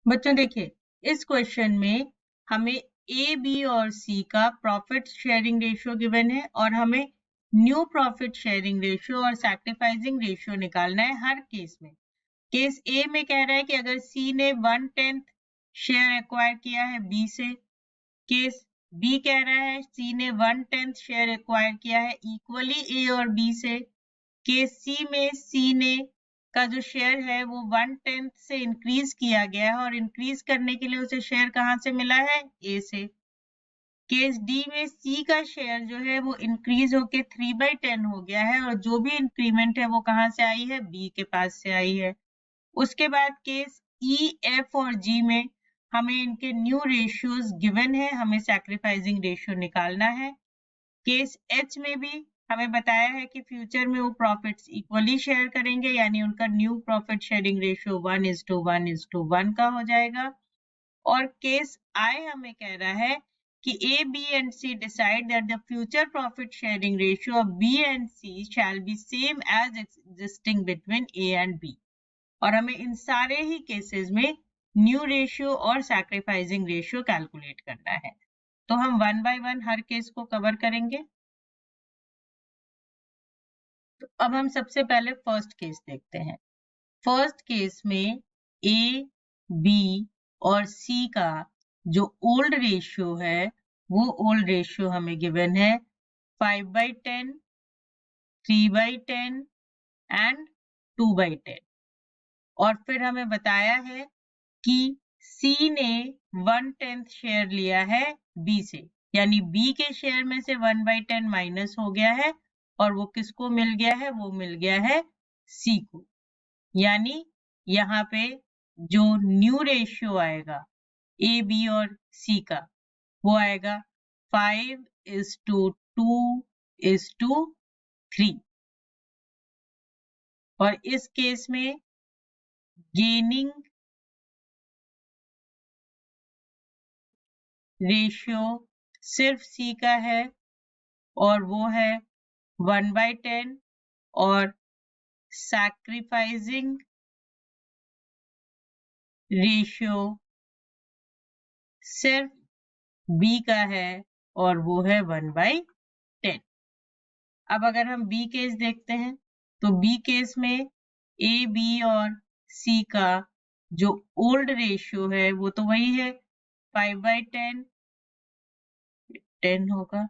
बच्चों देखिए, इस क्वेश्चन में हमें ए, बी और सी का प्रॉफिट शेयरिंग रेशियो गिवन है और हमें न्यू प्रॉफिट शेयरिंग रेशियो और सैक्रिफाइसिंग रेशियो निकालना है हर केस में। केस ए में कह रहा है कि अगर सी ने 1/10 शेयर एक्वायर किया है बी से, केस बी कह रहा है सी ने 1/10 शेयर एक्वायर किया है इक्वली ए और बी से, केस सी में सी ने का जो शेयर है वो 1/10 से इंक्रीज किया गया है और इंक्रीज करने के लिए उसे शेयर कहाँ से मिला है, ए से। केस डी में सी का शेयर जो है वो इंक्रीज होके 3/10 हो गया है और जो भी इंक्रीमेंट है वो कहाँ से आई है, बी के पास से आई है। उसके बाद केस ई, एफ और जी में हमें इनके न्यू रेशियोज गिवन है, हमें सैक्रिफाइसिंग रेशियो निकालना है। केस एच में भी हमें बताया है कि फ्यूचर में वो प्रॉफिट्स इक्वली शेयर करेंगे, यानी उनका न्यू प्रॉफिट शेयरिंग रेशियो 1:1:1 का हो जाएगा। और केस आई हमें कह रहा है कि A, B and C decide that the future profit sharing ratio of B and C shall be same as existing between A and B. और हमें इन सारे ही केसेस में न्यू रेशियो और सैक्रिफाइसिंग रेशियो कैलकुलेट करना है। तो हम 1 बाय 1 हर केस को कवर करेंगे। तो अब हम सबसे पहले फर्स्ट केस देखते हैं। फर्स्ट केस में ए, बी और सी का जो ओल्ड रेशियो है वो ओल्ड रेशियो हमें गिवन है 5/10, 3/10 एंड 2/10। और फिर हमें बताया है कि सी ने 1/10 शेयर लिया है बी से, यानी बी के शेयर में से 1/10 माइनस हो गया है और वो किसको मिल गया है, वो मिल गया है सी को। यानी यहाँ पे जो न्यू रेशियो आएगा ए, बी और सी का वो आएगा 5:2:3। और इस केस में गेनिंग रेशियो सिर्फ सी का है और वो है 1/10 और सैक्रिफाइसिंग रेशियो सिर्फ बी का है और वो है 1/10। अब अगर हम बी केस देखते हैं तो बी केस में ए, बी और सी का जो ओल्ड रेशियो है वो तो वही है 5/10, 10 होगा,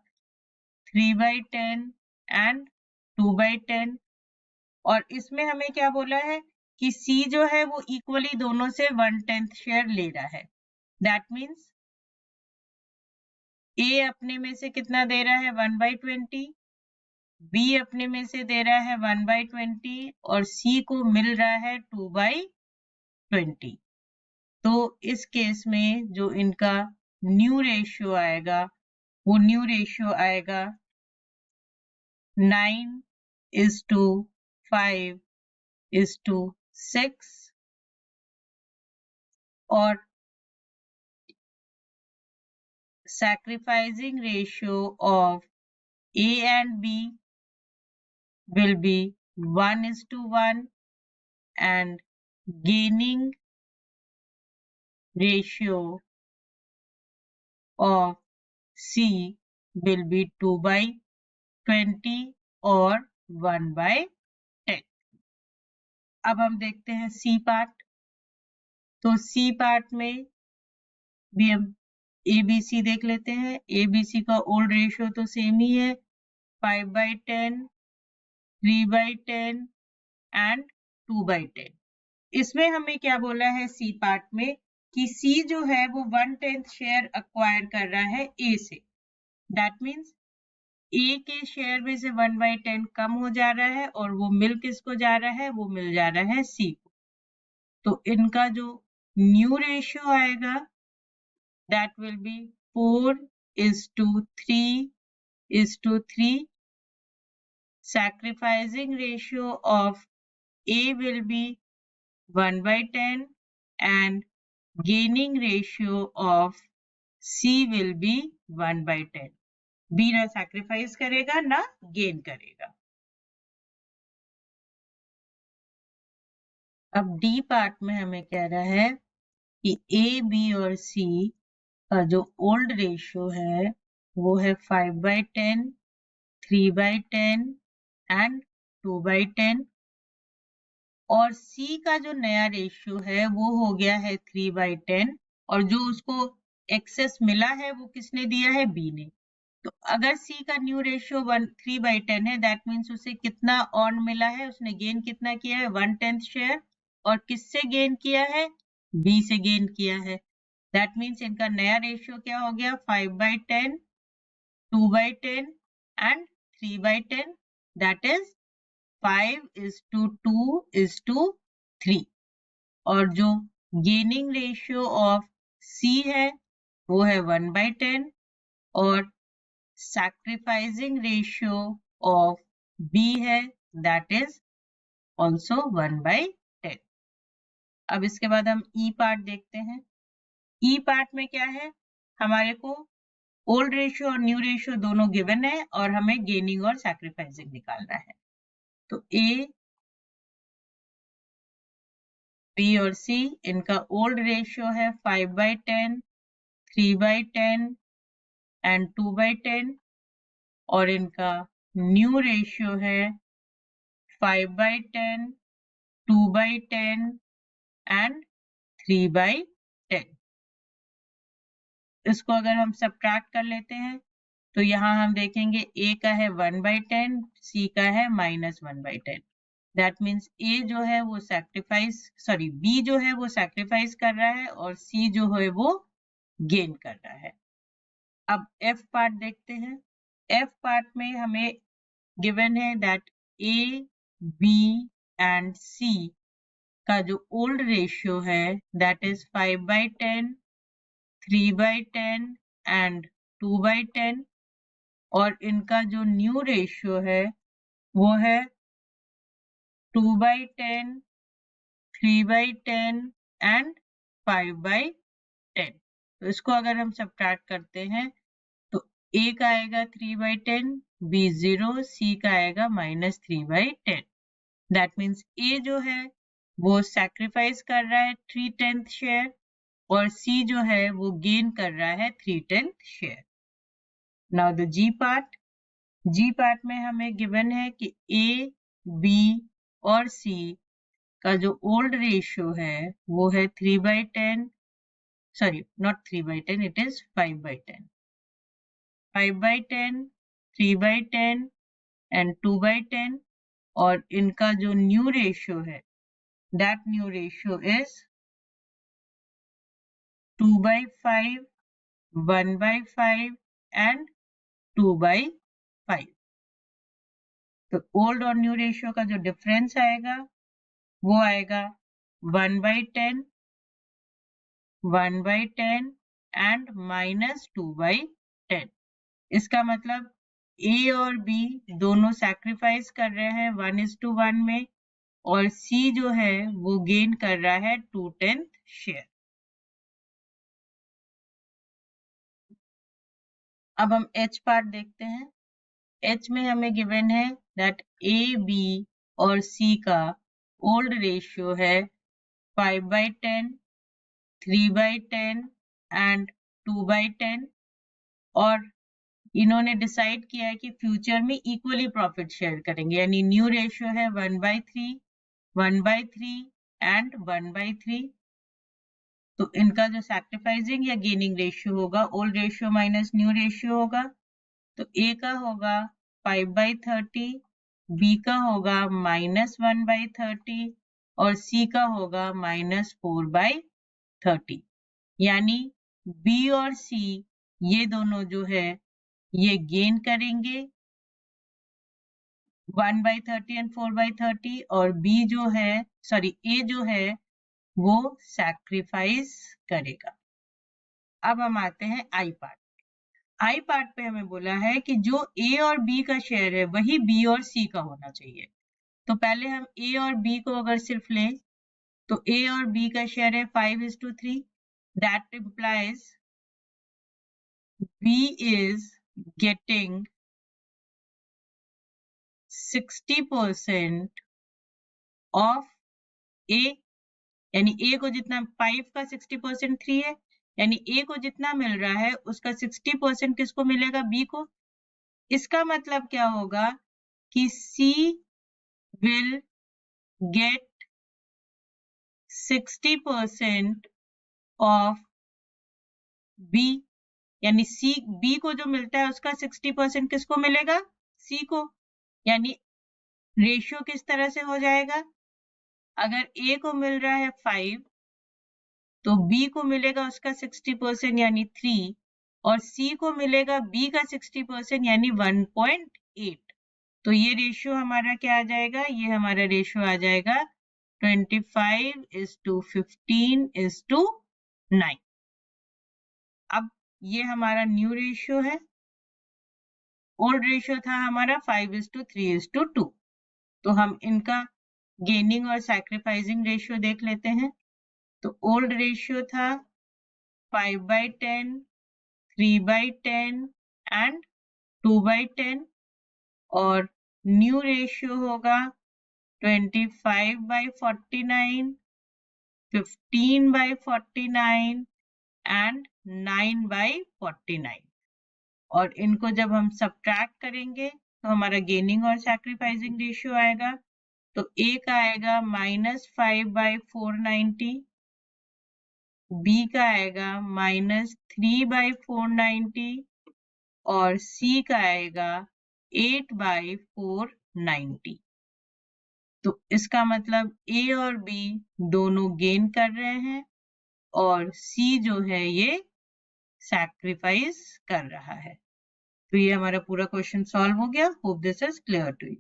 3/10 एंड 2/10। और इसमें हमें क्या बोला है कि सी जो है वो इक्वली दोनों से 1/10 शेयर ले रहा है। दैट मीन्स ए अपने में से कितना दे रहा है 1/20, बी अपने में से दे रहा है 1/20 और सी को मिल रहा है 2/20। तो इस केस में जो इनका न्यू रेशियो आएगा वो न्यू रेशियो आएगा 9:5:6 और sacrificing ratio of A and B will be 1:1 and gaining ratio of C will be 2/20 और 1/10। अब हम देखते हैं सी पार्ट। तो सी पार्ट में भी हम ABC देख लेते हैं। ABC का ओल्ड रेशियो तो सेम ही है 5/10, 3/10 एंड 2/10। इसमें हमें क्या बोला है सी पार्ट में कि सी जो है वो 1/10 शेयर अक्वायर कर रहा है ए से। दैट मीन्स ए के शेयर में से 1/10 कम हो जा रहा है और वो मिल किसको जा रहा है, वो मिल जा रहा है सी को। तो इनका जो न्यू रेशियो आएगा that will be 4:3:3। Sacrificing ratio of A will be 1/10 and gaining ratio of C will be 1/10। B ना सैक्रिफाइस करेगा ना गेन करेगा। अब डी पार्ट में हमें कह रहा है कि ए, बी और सी का जो ओल्ड रेशियो है वो है 5/10, 3/10 एंड 2/10, और सी का जो नया रेशियो है वो हो गया है 3/10, और जो उसको एक्सेस मिला है वो किसने दिया है? बी ने। तो अगर सी का न्यू रेशियो 3/10 है, दैट मीन्स उसे कितना ऑन मिला है, उसने गेन कितना किया है? 1/10 शेयर। और किससे गेन किया है? बी से गेन किया है। दैट मीन्स इनका नया रेशियो क्या हो गया? 5/10, 2/10 एंड 3/10, दैट इज 5:2:3। और जो गेनिंग रेशियो ऑफ सी है वो है 1/10, और sacrificing ratio of B है, that is also 1/10। अब इसके बाद हम E पार्ट देखते हैं। E पार्ट में क्या है? हमारे को ओल्ड रेशियो और न्यू रेशियो दोनों गिवन है और हमें गेनिंग और सैक्रिफाइसिंग निकालना है। तो A, B और C इनका ओल्ड रेशियो है 5/10, 3/10 एंड 2/10, और इनका न्यू रेशियो है 5/10, 2/10 एंड 3/10। इसको अगर हम सब्ट्रैक्ट कर लेते हैं तो यहाँ हम देखेंगे A का है 1/10, C का है -1/10। दैट मीन्स A जो है वो B जो है वो सैक्रिफाइस कर रहा है और C जो है वो गेन कर रहा है। अब F पार्ट देखते हैं। F पार्ट में हमें गिवन है that A, B and C का जो ओल्ड रेशियो है दैट इज 5/10, 3/10 एंड 2/10, और इनका जो न्यू रेशियो है वो है 2/10, 3/10 एंड 5/10। तो इसको अगर हम सब्ट्रैक्ट करते हैं तो A का आएगा 3/10, B 0, C का आएगा -3/10। दैट मीन्स A जो है वो सैक्रिफाइस कर रहा है 3/10 शेयर, और C जो है वो गेन कर रहा है 3/10 share. Now the G part. G part में हमें गिवन है कि A, B और C का जो ओल्ड रेशियो है वो है 3/10, sorry not 3/10, it is 5/10, 5/10, 3/10 and 2/10, और इनका जो न्यू रेशियो है that new ratio is 2/5, 1/5 and 2/5। तो ओल्ड और न्यू रेशियो का जो डिफरेंस आएगा वो आएगा 1/10, 1/10 एंड -2/10। इसका मतलब A और B दोनों सैक्रिफाइस कर रहे हैं 1:1 में, और C जो है वो गेन कर रहा है 2/10 शेयर। अब हम H पार्ट देखते हैं। H में हमें गिवन है दैट A, B और C का ओल्ड रेशियो है 5/10, 3/10 एंड 2/10, और इन्होंने डिसाइड किया है कि फ्यूचर में इक्वली प्रॉफिट शेयर करेंगे, यानी न्यू रेशियो है 1/3, 1/3 एंड 1/3। तो इनका जो सैक्रिफाइसिंग या गेनिंग रेशियो होगा old ratio minus new ratio होगा। तो A का होगा 5/30, B का होगा -1/30 और C का होगा -4/30। यानी B और C ये दोनों जो है ये गेन करेंगे 1/30 एंड 4/30, और B जो है A जो है वो सैक्रिफाइस करेगा। अब हम आते हैं आई पार्ट। आई पार्ट पे हमें बोला है कि जो A और B का शेयर है वही B और C का होना चाहिए। तो पहले हम A और B को अगर सिर्फ लें तो A और B का शेयर है 5:3। That implies B is getting 60% of A यानी ए को जितना 5 का 60% 3 है, यानी ए को जितना मिल रहा है उसका 60% किसको मिलेगा? बी को। इसका मतलब क्या होगा कि सी विल गेट 60% ऑफ बी, यानी सी, बी को जो मिलता है उसका 60% किसको मिलेगा? सी को। यानी रेशियो किस तरह से हो जाएगा? अगर ए को मिल रहा है 5 तो बी को मिलेगा उसका 60% यानी 3, और सी को मिलेगा बी का 60% यानी 1.8। तो ये रेशियो हमारा क्या आ जाएगा? ये हमारा रेशियो आ जाएगा 25:15:9। अब ये हमारा न्यू रेशियो है। ओल्ड रेशियो था हमारा 5:3:2। तो हम इनका गेनिंग और सैक्रिफाइसिंग रेशियो देख लेते हैं। तो ओल्ड रेशियो था 5/10, 3/10 एंड 2/10, और न्यू रेशियो होगा 25/49, 15/49 एंड 9/49। और इनको जब हम सब्ट्रैक्ट करेंगे तो हमारा गेनिंग और सैक्रिफाइसिंग रेशियो आएगा। तो ए का आएगा -5/490, बी का आएगा -3/490 और सी का आएगा 8/490। तो इसका मतलब ए और बी दोनों गेन कर रहे हैं और सी जो है ये सैक्रिफाइस कर रहा है। तो ये हमारा पूरा क्वेश्चन सॉल्व हो गया। Hope this is clear to you.